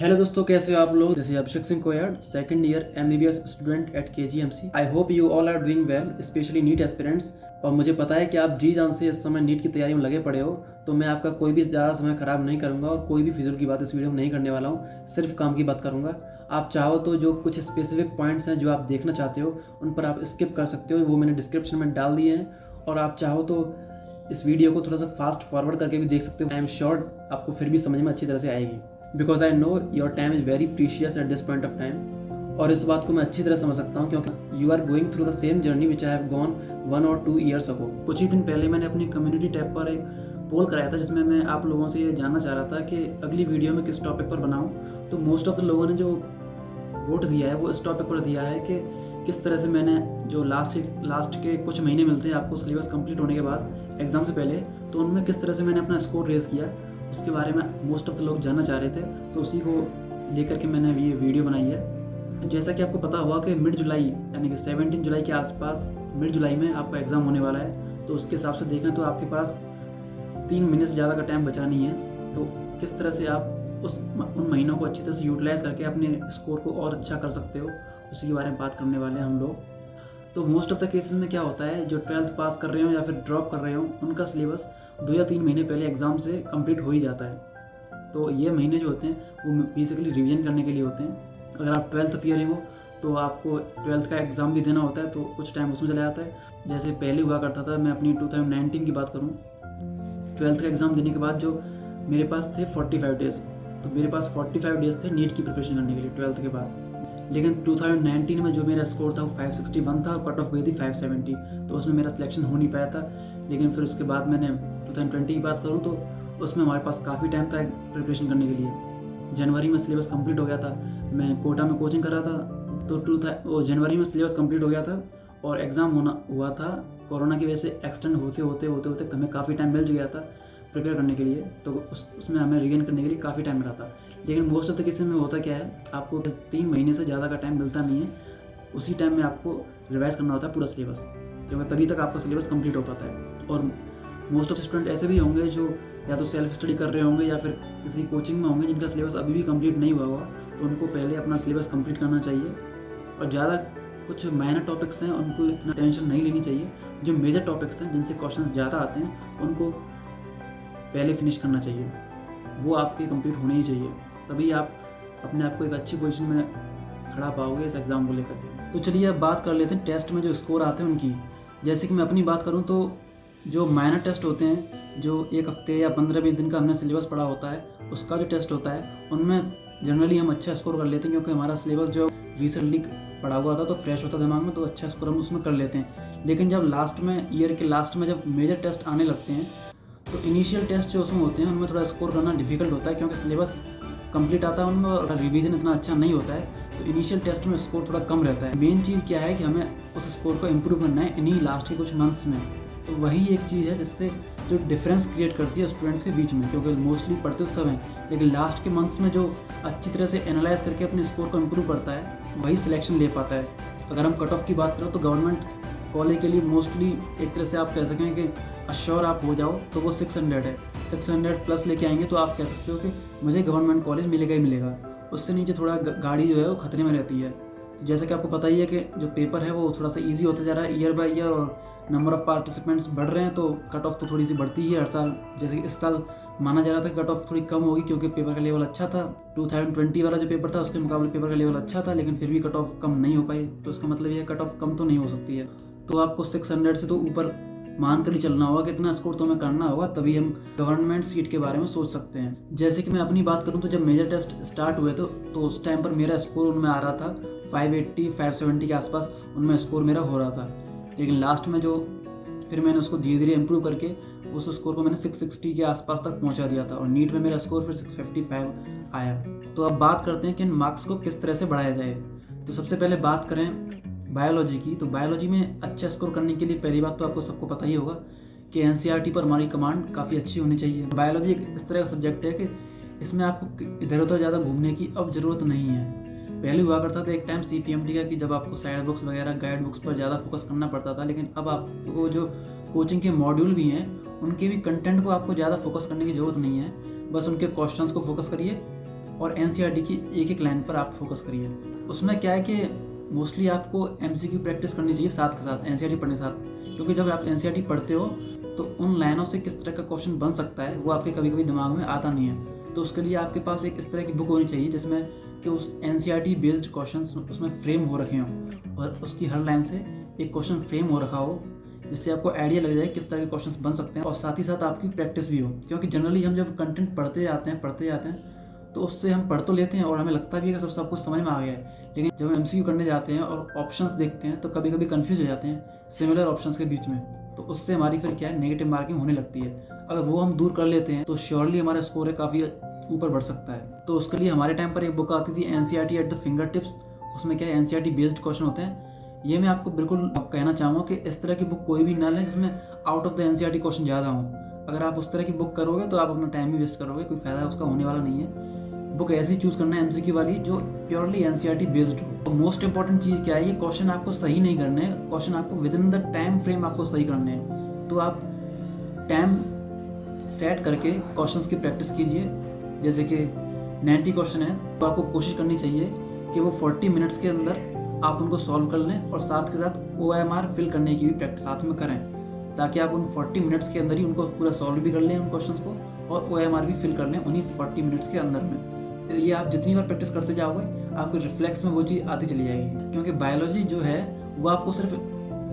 Hello दोस्तों, कैसे हो आप लोग। जैसे Abhishek Singh Koyad, second year MBBS student at KGMC। I hope you all are doing well, specially NEET aspirants. और मुझे पता है कि आप जी जान से इस समय नीट की तैयारी में लगे पड़े हो, तो मैं आपका कोई भी ज़्यादा समय खराब नहीं करूंगा और कोई भी फिजूल की बात इस वीडियो में नहीं करने वाला हूँ। सिर्फ काम की बात करूंगा। आप चाहो तो जो कुछ स्पेसिफिक पॉइंट्स हैं जो आप देखना चाहते हो उन पर आप स्किप कर सकते हो, वो मैंने डिस्क्रिप्शन में डाल दिए हैं। और आप चाहो तो इस वीडियो को थोड़ा सा फास्ट फॉरवर्ड करके भी देख सकते हो। आई एम श्योर आपको फिर भी समझ में अच्छी तरह से आएगी, because I know your time is very precious at this point of time. और इस बात को मैं अच्छी तरह समझ सकता हूँ क्योंकि you are going through the same journey which I have gone 1 और 2 ईयर्स अगो। कुछ ही दिन पहले मैंने अपनी कम्युनिटी टैब पर एक पोल कराया था जिसमें मैं आप लोगों से ये जानना चाह रहा था कि अगली वीडियो में किस टॉपिक पर बनाऊँ। तो मोस्ट ऑफ द लोगों ने जो वोट दिया है वो इस टॉपिक पर दिया है कि किस तरह से मैंने जो लास्ट के कुछ महीने मिलते हैं आपको सिलेबस कंप्लीट होने के बाद एग्ज़ाम से पहले, तो उनमें किस तरह से मैंने अपना स्कोर रेज किया उसके बारे में मोस्ट ऑफ द लोग जानना चाह रहे थे। तो उसी को लेकर के मैंने ये वीडियो बनाई है। जैसा कि आपको पता हुआ कि मिड जुलाई यानी कि 17 जुलाई के आसपास मिड जुलाई में आपका एग्ज़ाम होने वाला है। तो उसके हिसाब से देखें तो आपके पास 3 महीने से ज़्यादा का टाइम बचा नहीं है। तो किस तरह से आप उन महीनों को अच्छी तरह से यूटिलाइज़ करके अपने स्कोर को और अच्छा कर सकते हो, उसी के बारे में बात करने वाले हैं हम लोग। तो मोस्ट ऑफ द केसेस में क्या होता है, जो 12th पास कर रहे हो या फिर ड्रॉप कर रहे हो उनका सिलेबस 2 या 3 महीने पहले एग्ज़ाम से कंप्लीट हो ही जाता है। तो ये महीने जो होते हैं वो बेसिकली रिवीजन करने के लिए होते हैं। अगर आप 12th अपीयरिंग हो तो आपको 12th का एग्ज़ाम भी देना होता है, तो कुछ टाइम उसमें चला जाता है। जैसे पहले हुआ करता था, मैं अपनी 2019 की बात करूँ, 12th का एग्ज़ाम देने के बाद जो मेरे पास थे 45 डेज़, तो मेरे पास 45 डेज़ थे नीट की प्रिपरेशन करने के लिए 12th के बाद। लेकिन 2019 में जो मेरा स्कोर था वो 561 था और कट ऑफ गई थी 570, तो उसमें मेरा सिलेक्शन हो नहीं पाया था। लेकिन फिर उसके बाद मैंने 2020 की बात करूँ तो उसमें हमारे पास काफ़ी टाइम था प्रिपरेशन करने के लिए। जनवरी में सिलेबस कंप्लीट हो गया था, मैं कोटा में कोचिंग कर रहा था, तो जनवरी में सिलेबस कंप्लीट हो गया था और एग्ज़ाम हुआ था। कोरोना की वजह से एक्सटेंड होते हमें काफ़ी टाइम मिल गया था प्रिपेयर करने के लिए, तो उसमें हमें रिवीजन करने के लिए काफ़ी टाइम मिला था। लेकिन मोस्ट ऑफ द केसेस में होता क्या है, आपको 3 महीने से ज़्यादा का टाइम मिलता नहीं है। उसी टाइम में आपको रिवाइज़ करना होता है पूरा सिलेबस, क्योंकि तभी तक आपका सिलेबस कंप्लीट हो पाता है। और मोस्ट ऑफ स्टूडेंट ऐसे भी होंगे जो या तो सेल्फ स्टडी कर रहे होंगे या फिर किसी कोचिंग में होंगे जिनका सिलेबस अभी भी कंप्लीट नहीं हुआ होगा, तो उनको पहले अपना सिलेबस कंप्लीट करना चाहिए। और ज़्यादा कुछ माइनर टॉपिक्स हैं उनको इतना टेंशन नहीं लेनी चाहिए। जो मेजर टॉपिक्स हैं जिनसे क्वेश्चन ज़्यादा आते हैं उनको पहले फिनिश करना चाहिए, वो आपके कंप्लीट होने ही चाहिए, तभी आप अपने आप को एक अच्छी पोजीशन में खड़ा पाओगे इस एग्ज़ाम को लेकर के। तो चलिए अब बात कर लेते हैं टेस्ट में जो स्कोर आते हैं उनकी। जैसे कि मैं अपनी बात करूं तो जो माइनर टेस्ट होते हैं, जो 1 हफ्ते या 15-20 दिन का हमने सिलेबस पढ़ा होता है, उसका जो टेस्ट होता है उनमें जनरली हम अच्छा स्कोर कर लेते हैं, क्योंकि हमारा सिलेबस जो रिसेंटली पढ़ा हुआ था तो फ्रेश होता दिमाग में, तो अच्छा स्कोर हम उसमें कर लेते हैं। लेकिन जब लास्ट में ईयर के लास्ट में जब मेजर टेस्ट आने लगते हैं तो इनिशियल टेस्ट जो उसमें होते हैं उनमें थोड़ा स्कोर करना डिफिकल्ट होता है, क्योंकि सिलेबस कंप्लीट आता है उनमें और रिवीजन इतना अच्छा नहीं होता है। तो इनिशियल टेस्ट में स्कोर थोड़ा कम रहता है। मेन चीज़ क्या है कि हमें उस स्कोर को इम्प्रूव करना है इन्हीं लास्ट के कुछ मंथ्स में। तो वही एक चीज़ है जिससे जो डिफरेंस क्रिएट करती है स्टूडेंट्स के बीच में, क्योंकि मोस्टली पढ़ते तो सब हैं, लेकिन लास्ट के मंथ्स में जो अच्छी तरह से एनालाइज करके अपने स्कोर को इम्प्रूव करता है वही सिलेक्शन ले पाता है। अगर हम कट ऑफ की बात करें तो गवर्नमेंट कॉलेज के लिए मोस्टली एक तरह से आप कह सकें कि अश्योर आप हो जाओ तो वो 600 है। 600 प्लस लेके आएंगे तो आप कह सकते हो कि मुझे गवर्नमेंट कॉलेज मिलेगा ही मिलेगा। उससे नीचे थोड़ा गाड़ी जो है वो खतरे में रहती है। तो जैसा कि आपको पता ही है कि जो पेपर है वो थोड़ा सा ईजी होता जा रहा है ईयर बाय ईयर, और नंबर ऑफ़ पार्टिसिपेंट्स बढ़ रहे हैं, तो कट ऑफ तो थोड़ी सी बढ़ती ही है हर साल। जैसे कि इस साल माना जा रहा था कि कट ऑफ थोड़ी कम होगी क्योंकि पेपर का लेवल अच्छा था। 2020 वाला जो पेपर था उसके मुकाबले पेपर का लेवल अच्छा था, लेकिन फिर भी कट ऑफ कम नहीं हो पाई। तो इसका मतलब ये कट ऑफ कम तो नहीं हो सकती है। तो आपको 600 से तो ऊपर मान कर ही चलना होगा, कितना स्कोर तो हमें करना होगा, तभी हम गवर्नमेंट सीट के बारे में सोच सकते हैं। जैसे कि मैं अपनी बात करूं तो जब मेजर टेस्ट स्टार्ट हुए तो उस टाइम पर मेरा स्कोर उनमें आ रहा था 580-570 के आसपास, उनमें स्कोर मेरा हो रहा था। लेकिन लास्ट में जो फिर मैंने उसको धीरे धीरे इम्प्रूव करके उस स्कोर को मैंने 660 के आसपास तक पहुंचा दिया था, और नीट में मेरा स्कोर फिर 655 आया। तो अब बात करते हैं कि इन मार्क्स को किस तरह से बढ़ाया जाए। तो सबसे पहले बात करें बायोलॉजी की, तो बायोलॉजी में अच्छा स्कोर करने के लिए पहली बात तो आपको सबको पता ही होगा कि NCERT पर हमारी कमांड काफ़ी अच्छी होनी चाहिए। बायोलॉजी एक इस तरह का सब्जेक्ट है कि इसमें आपको इधर उधर ज़्यादा घूमने की अब ज़रूरत नहीं है। पहले हुआ करता था एक टाइम CPMT का कि जब आपको साइड बुक्स वगैरह गाइड बुक्स पर ज़्यादा फोकस करना पड़ता था, लेकिन अब आपको जो कोचिंग के मॉड्यूल भी हैं उनके भी कंटेंट को आपको ज़्यादा फोकस करने की ज़रूरत नहीं है। बस उनके क्वेश्चंस को फोकस करिए और एनसीईआरटी की एक एक लाइन पर आप फोकस करिए। उसमें क्या है कि मोस्टली आपको एमसीक्यू प्रैक्टिस करनी चाहिए साथ के साथ, एनसीईआरटी पढ़ने साथ, क्योंकि जब आप एनसीईआरटी पढ़ते हो तो उन लाइनों से किस तरह का क्वेश्चन बन सकता है वो आपके कभी कभी दिमाग में आता नहीं है। तो उसके लिए आपके पास एक इस तरह की बुक होनी चाहिए जिसमें कि उस एनसीईआरटी बेस्ड क्वेश्चंस उसमें फ्रेम हो रखे हों और उसकी हर लाइन से एक क्वेश्चन फ्रेम हो रखा हो, जिससे आपको आइडिया लग जाए किस तरह के क्वेश्चंस बन सकते हैं और साथ ही साथ आपकी प्रैक्टिस भी हो। क्योंकि जनरली हम जब कंटेंट पढ़ते जाते हैं तो उससे हम पढ़ तो लेते हैं और हमें लगता भी है कि सब कुछ समझ में आ गया है, लेकिन जब हम एमसीक्यू करने जाते हैं और ऑप्शंस देखते हैं तो कभी कभी कंफ्यूज हो जाते हैं सिमिलर ऑप्शंस के बीच में। तो उससे हमारी फिर क्या है, नेगेटिव मार्किंग होने लगती है। अगर वो हम दूर कर लेते हैं तो श्योरली हमारा स्कोर है काफ़ी ऊपर बढ़ सकता है। तो उसके लिए हमारे टाइम पर एक बुक आती थी NCERT at the finger tips. उसमें क्या है, एनसीईआरटी बेस्ड क्वेश्चन होते हैं। ये मैं आपको बिल्कुल कहना चाहूँगा कि इस तरह की बुक कोई भी ना लें जिसमें out of the NCERT question ज़्यादा हों। अगर आप उस तरह की बुक करोगे तो आप अपना टाइम ही वेस्ट करोगे, कोई फायदा उसका होने वाला नहीं है। बुक ऐसी चूज करना है एमसीक्यू वाली जो प्योरली एनसीईआरटी बेस्ड हो। तो मोस्ट इंपॉर्टेंट चीज़ क्या है, ये क्वेश्चन आपको सही नहीं करने हैं, क्वेश्चन आपको with in the time frame आपको सही करने हैं। तो आप टाइम सेट करके क्वेश्चंस की प्रैक्टिस कीजिए। जैसे कि 90 क्वेश्चन है तो आपको कोशिश करनी चाहिए कि वो 40 मिनट्स के अंदर आप उनको सॉल्व कर लें और साथ के साथ OMR फिल करने की भी प्रैक्टिस साथ में करें, ताकि आप उन 40 मिनट्स के अंदर ही उनको पूरा सॉल्व भी कर लें उन क्वेश्चंस को और OMR भी फिल कर लें उन्हीं 40 मिनट्स के अंदर में। ये आप जितनी बार प्रैक्टिस करते जाओगे आपके रिफ्लेक्स में वो चीज़ आती चली जाएगी। क्योंकि बायोलॉजी जो है वो आपको सिर्फ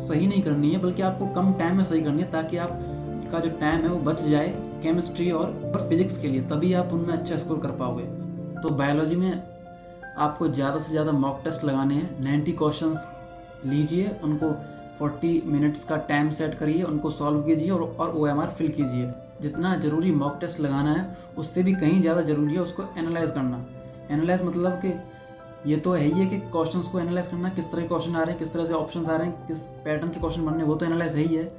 सही नहीं करनी है बल्कि आपको कम टाइम में सही करनी है, ताकि आपका जो टाइम है वो बच जाए केमिस्ट्री और फिजिक्स के लिए, तभी आप उनमें अच्छा स्कोर कर पाओगे। तो बायोलॉजी में आपको ज़्यादा से ज़्यादा मॉक टेस्ट लगाने हैं। 90 क्वेश्चंस लीजिए, उनको 40 मिनट्स का टाइम सेट करिए, उनको सॉल्व कीजिए और OMR फिल कीजिए। जितना ज़रूरी मॉक टेस्ट लगाना है उससे भी कहीं ज़्यादा ज़रूरी है उसको एनालाइज करना। एनालाइज मतलब कि ये तो है ही है कि क्वेश्चंस को एनालाइज करना, किस तरह के क्वेश्चन आ रहे हैं, किस तरह से ऑप्शंस आ रहे हैं, किस पैटर्न के क्वेश्चन बन रहे हैं, वो तो एनालाइज है ही है।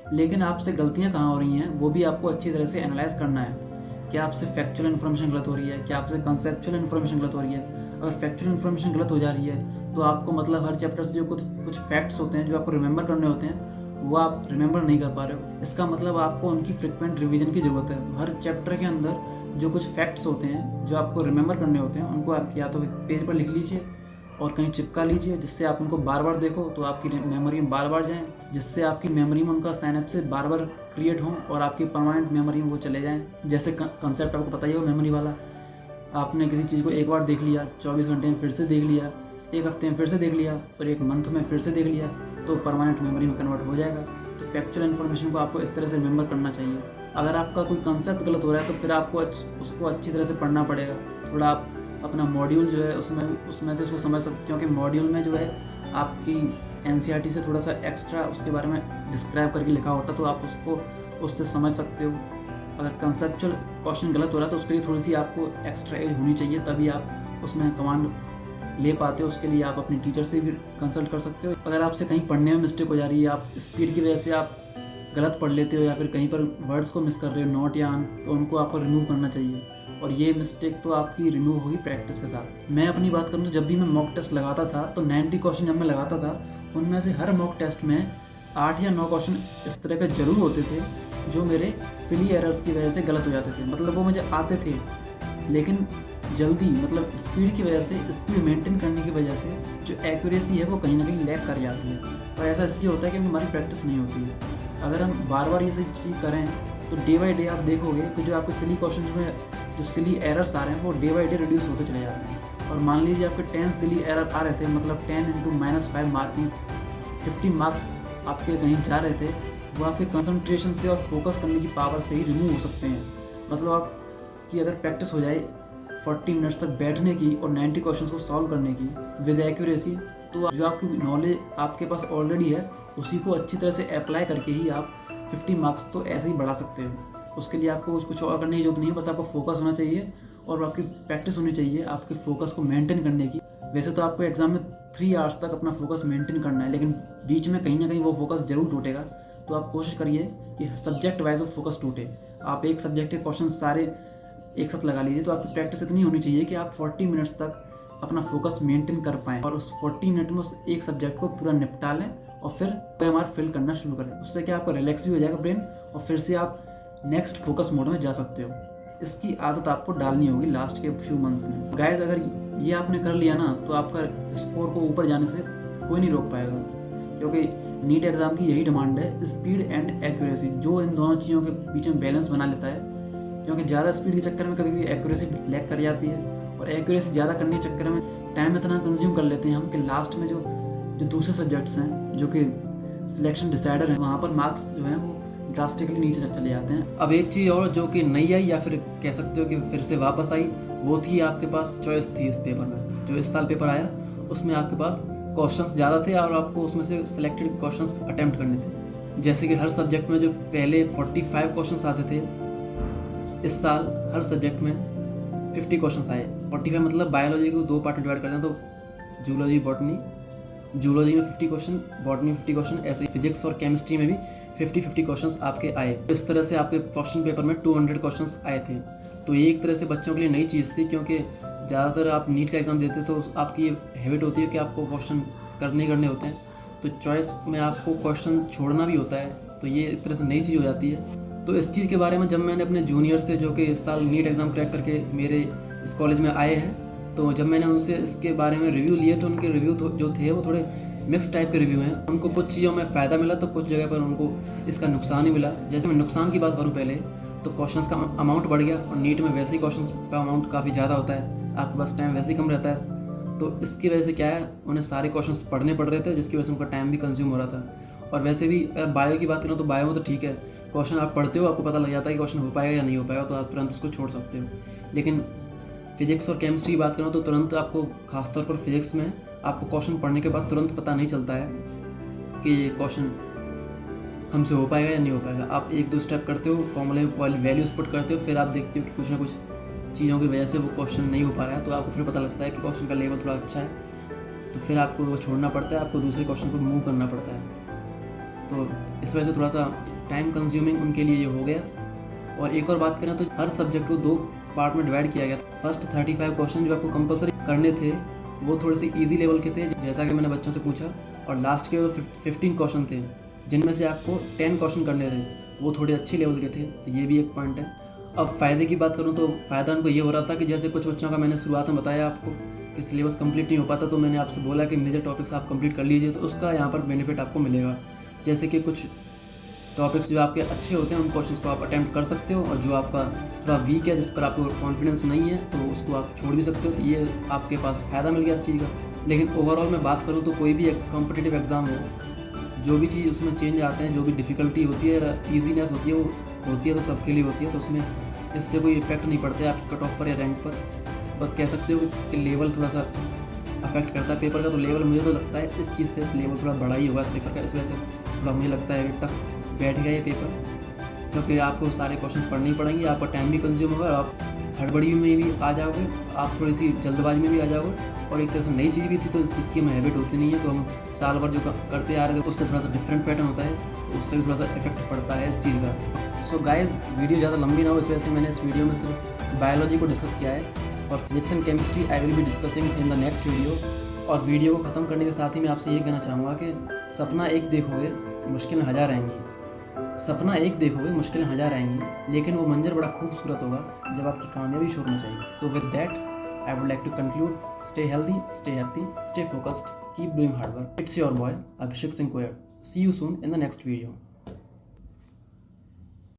लेकिन आपसे गलतियाँ कहाँ हो रही हैं वो भी आपको अच्छी तरह से एनालाइज करना है। क्या आपसे फैक्चुअल इन्फॉर्मेशन गलत हो रही है, क्या आपसे कंसेप्चुअल इन्फॉर्मेशन गलत हो रही है। अगर फैक्चुअल इन्फॉर्मेशन गलत हो जा रही है तो आपको मतलब हर चैप्टर से जो कुछ फैक्ट्स होते हैं जो आपको रिमेंबर करने होते हैं वो आप रिमेंबर नहीं कर पा रहे हो। इसका मतलब आपको उनकी फ्रिक्वेंट रिवीजन की ज़रूरत है। तो हर चैप्टर के अंदर जो कुछ फैक्ट्स होते हैं जो आपको रिमेंबर करने होते हैं उनको आप या तो एक पेज पर लिख लीजिए और कहीं चिपका लीजिए, जिससे आप उनको बार बार देखो तो आपकी मेमोरी में बार बार जाएँ, जिससे आपकी मेमोरी में उनका साइनअप से बार बार क्रिएट हो और आपकी परमानेंट मेमोरी में वो चले जाएँ। जैसे कंसेप्ट आपको पता ही हो मेमोरी वाला, आपने किसी चीज़ को एक बार देख लिया, 24 घंटे में फिर से देख लिया, एक हफ्ते में फिर से देख लिया और एक मंथ में फिर से देख लिया, तो परमानेंट मेमोरी में कन्वर्ट हो जाएगा। तो फैक्चुअल इन्फॉर्मेशन को आपको इस तरह से रिमेंबर करना चाहिए। अगर आपका कोई कंसेप्ट गलत हो रहा है तो फिर आपको उसको अच्छी तरह से पढ़ना पड़ेगा। थोड़ा आप अपना मॉड्यूल जो है उसमें से उसको समझ सकते, क्योंकि मॉड्यूल में जो है आपकी एनसीईआरटी से थोड़ा सा एक्स्ट्रा उसके बारे में डिस्क्राइब करके लिखा होता है, तो आप उसको उससे समझ सकते हो। अगर कंसेप्चुअल क्वेश्चन गलत हो रहा है तो उसके लिए थोड़ी सी आपको एक्स्ट्रा एज होनी चाहिए, तभी आप उसमें कमांड ले पाते हो। उसके लिए आप अपने टीचर से भी कंसल्ट कर सकते हो। अगर आपसे कहीं पढ़ने में मिस्टेक हो जा रही है, आप स्पीड की वजह से आप गलत पढ़ लेते हो या फिर कहीं पर वर्ड्स को मिस कर रहे हो, नोट या तो उनको आपको रिमूव करना चाहिए। और ये मिस्टेक तो आपकी रिमूव होगी प्रैक्टिस के साथ। मैं अपनी बात करूँ तो जब भी मैं मॉक टेस्ट लगाता था तो 90 क्वेश्चन जब मैं लगाता था उनमें से हर मॉक टेस्ट में 8 या 9 क्वेश्चन इस तरह के जरूर होते थे जो मेरे सिली एरर्स की वजह से गलत हो जाते थे। मतलब वो मुझे आते थे लेकिन जल्दी, मतलब स्पीड की वजह से, स्पीड मेंटेन करने की वजह से जो एक्यूरेसी है वो कहीं ना कहीं लैग कर जाती है। और ऐसा इसलिए होता है कि हमारी प्रैक्टिस नहीं होती है। अगर हम बार बार ये सब चीज़ करें तो डे बाई डे आप देखोगे कि जो आपके सिली क्वेश्चन में जो सिली एरर्स आ रहे हैं वो डे बाई डे रिड्यूस होते चले जाते हैं। और मान लीजिए आपके 10 सिली एरर आ रहे थे, मतलब 10 × -5 मार्किंग 50 मार्क्स आपके कहीं जा रहे थे, वो आपके कंसंट्रेशन से और फोकस करने की पावर से ही रिमूव हो सकते हैं। मतलब आपकी अगर प्रैक्टिस हो जाए 40 मिनट्स तक बैठने की और 90 क्वेश्चंस को सॉल्व करने की विद एक्यूरेसी, तो जो आपकी नॉलेज आपके पास ऑलरेडी है उसी को अच्छी तरह से अप्लाई करके ही आप 50 मार्क्स तो ऐसे ही बढ़ा सकते हो। उसके लिए आपको कुछ और करने की जरूरत नहीं है, बस आपको फोकस होना चाहिए और आपकी प्रैक्टिस होनी चाहिए आपके फोकस को मेंटेन करने की। वैसे तो आपको एग्जाम में 3 आवर्स तक अपना फोकस मेंटेन करना है, लेकिन बीच में कहीं ना कहीं वो फोकस जरूर टूटेगा। तो आप कोशिश करिए कि सब्जेक्ट वाइज वो फोकस टूटे। आप एक सब्जेक्ट के क्वेश्चन सारे एक साथ लगा लीजिए, तो आपकी प्रैक्टिस इतनी होनी चाहिए कि आप 40 मिनट्स तक अपना फोकस मेंटेन कर पाएँ और उस 40 मिनट में उस एक सब्जेक्ट को पूरा निपटा लें और फिर OMR फिल करना शुरू करें। उससे क्या आपका रिलैक्स भी हो जाएगा ब्रेन और फिर से आप नेक्स्ट फोकस मोड में जा सकते हो। इसकी आदत आपको डालनी होगी लास्ट के फ्यू मंथ्स में। गाइस अगर ये आपने कर लिया ना तो आपका स्कोर को ऊपर जाने से कोई नहीं रोक पाएगा, क्योंकि नीट एग्ज़ाम की यही डिमांड है, स्पीड एंड एक्यूरेसी। जो इन दोनों चीज़ों के बीच में बैलेंस बना लेता है, क्योंकि ज़्यादा स्पीड के चक्कर में कभी कभी एक्यूरेसी लैग कर जाती है, और एक्यूरेसी ज़्यादा करने के चक्कर में टाइम इतना कंज्यूम कर लेते हैं हम कि लास्ट में जो दूसरे सब्जेक्ट्स हैं जो कि सिलेक्शन डिसाइडर हैं, वहाँ पर मार्क्स जो हैं वो ड्रास्टिकली नीचे चले जाते हैं। अब एक चीज़ और जो कि नहीं आई या फिर कह सकते हो कि फिर से वापस आई, वो थी आपके पास चॉइस थी इस पेपर में। जो इस साल पेपर आया उसमें आपके पास क्वेश्चंस ज़्यादा थे और आपको उसमें से सिलेक्टेड क्वेश्चंस अटेम्प्ट करने थे। जैसे कि हर सब्जेक्ट में जो पहले 45 क्वेश्चंस आते थे, इस साल हर सब्जेक्ट में 50 क्वेश्चंस आए। 45 मतलब बायोलॉजी को 2 पार्ट में डिवाइड करते हैं, तो जूलॉजी बॉटनी, जूलॉजी में 50 क्वेश्चन, बॉटनी 50 क्वेश्चन, ऐसे ही फिजिक्स और केमिस्ट्री में भी 50-50 क्वेश्चंस आपके आए। इस तरह से आपके क्वेश्चन पेपर में 200 क्वेश्चंस आए थे। तो ये एक तरह से बच्चों के लिए नई चीज़ थी, क्योंकि ज़्यादातर आप नीट का एग्ज़ाम देते तो आपकी ये हैबिट होती है कि आपको क्वेश्चन करने होते हैं, तो चॉइस में आपको क्वेश्चन छोड़ना भी होता है, तो ये एक तरह से नई चीज़ हो जाती है। तो इस चीज़ के बारे में जब मैंने अपने जूनियर से, जो कि इस साल नीट एग्ज़ाम क्रैक करके मेरे इस कॉलेज में आए हैं, तो जब मैंने उनसे इसके बारे में रिव्यू लिए तो उनके रिव्यू जो थे वो थोड़े मिक्स टाइप के रिव्यू हैं। उनको कुछ चीज़ों में फ़ायदा मिला तो कुछ जगह पर उनको इसका नुकसान ही मिला। जैसे मैं नुकसान की बात करूँ पहले, तो क्वेश्चंस का अमाउंट बढ़ गया, और नीट में वैसे ही क्वेश्चंस का अमाउंट काफ़ी ज़्यादा होता है, आपके पास टाइम वैसे ही कम रहता है। तो इसकी वजह से क्या है, उन्हें सारे क्वेश्चंस पढ़ने पड़ रहे थे, जिसकी वजह से उनका टाइम भी कंज्यूम हो रहा था। और वैसे भी अगर बायो की बात करूँ तो बायो में तो ठीक है, क्वेश्चन आप पढ़ते हो, आपको पता लग जाता है कि क्वेश्चन हो पाएगा या नहीं हो पाएगा, तो आप तुरंत उसको छोड़ सकते हो। लेकिन फिजिक्स और केमिस्ट्री की बात करूँ तो तुरंत आपको, खासतौर पर फिजिक्स में, आपको क्वेश्चन पढ़ने के बाद तुरंत पता नहीं चलता है कि ये क्वेश्चन हमसे हो पाएगा या नहीं हो पाएगा। आप 1-2 स्टेप करते हो, फॉर्मूले वाली वैल्यूज पुट करते हो, फिर आप देखते हो कि कुछ ना कुछ चीज़ों की वजह से वो क्वेश्चन नहीं हो पा रहा है, तो आपको फिर पता लगता है कि क्वेश्चन का लेवल थोड़ा अच्छा है, तो फिर आपको वो छोड़ना पड़ता है, आपको दूसरे क्वेश्चन पर मूव करना पड़ता है। तो इस वजह से थोड़ा सा टाइम कंज्यूमिंग उनके लिए ये हो गया। और एक और बात करें तो हर सब्जेक्ट को 2 पार्ट में डिवाइड किया गया। फर्स्ट 35 क्वेश्चन जो आपको कंपलसरी करने थे वो थोड़े से ईजी लेवल के थे, जैसा कि मैंने बच्चों से पूछा, और लास्ट के 15 क्वेश्चन थे जिनमें से आपको 10 क्वेश्चन करने थे, वो थोड़े अच्छे लेवल के थे, तो ये भी एक पॉइंट है। अब फ़ायदे की बात करूँ तो फ़ायदा उनको ये हो रहा था कि जैसे कुछ बच्चों का मैंने शुरुआत में बताया आपको कि सिलेबस कंप्लीट नहीं हो पाता, तो मैंने आपसे बोला कि मेजर टॉपिक्स आप कंप्लीट कर लीजिए, तो उसका यहाँ पर बेनिफिट आपको मिलेगा। जैसे कि कुछ टॉपिक्स जो आपके अच्छे होते हैं उन क्वेश्चंस को आप अटेम्प्ट कर सकते हो, और जो आपका थोड़ा वीक है, जिस पर आपको कॉन्फिडेंस नहीं है, तो उसको आप छोड़ भी सकते हो। तो ये आपके पास फ़ायदा मिल गया इस चीज़ का। लेकिन ओवरऑल मैं बात करूँ तो कोई भी एक कॉम्पिटिटिव एग्ज़ाम हो, जो भी चीज़ उसमें चेंज आते हैं, जो भी डिफ़िकल्टी होती है, ईजीनेस होती है, वो होती है तो सबके लिए होती है, तो उसमें इससे कोई इफेक्ट नहीं पड़ता है आपकी कट ऑफ पर या रैंक पर। बस कह सकते हो कि लेवल थोड़ा सा अफेक्ट करता है पेपर का, तो लेवल मुझे तो लगता है इस चीज़ से लेवल थोड़ा बड़ा ही होगा इस पेपर का, इस वजह से थोड़ा मुझे लगता है कि टफ बैठ गया ये पेपर, क्योंकि आपको सारे क्वेश्चन पढ़ने ही पड़ेंगे, आपका टाइम भी कंज्यूम होगा, आप हड़बड़ी में भी आ जाओगे, आप थोड़ी सी जल्दबाजी में भी आ जाओगे, और एक तरह से नई चीज़ भी थी तो जिसकी हमें हैबिट होती नहीं है, तो हम साल भर जो करते आ रहे थे उससे थोड़ा सा डिफरेंट पैटर्न होता है, तो उससे भी थोड़ा सा इफेक्ट पड़ता है इस चीज़ का। सो गाइज, वीडियो ज़्यादा लंबी ना हो, इस वजह से मैंने इस वीडियो में सिर्फ बायोलॉजी को डिस्कस किया है, और physics and chemistry I will be discussing in the next video. और वीडियो को ख़त्म करने के साथ ही मैं आपसे ये कहना चाहूँगा कि सपना एक देखोगे, मुश्किलें 1000 आएंगी। सपना एक देखोगे, मुश्किलें 1000 आएंगी, लेकिन वो मंजर बड़ा खूबसूरत होगा जब आपकी कामयाबी शोर मचाएगी। So with that I would like to conclude, stay healthy, stay happy, stay focused, keep doing hard work. It's your boy Abhishek Singh Koyad. See you soon in the next video.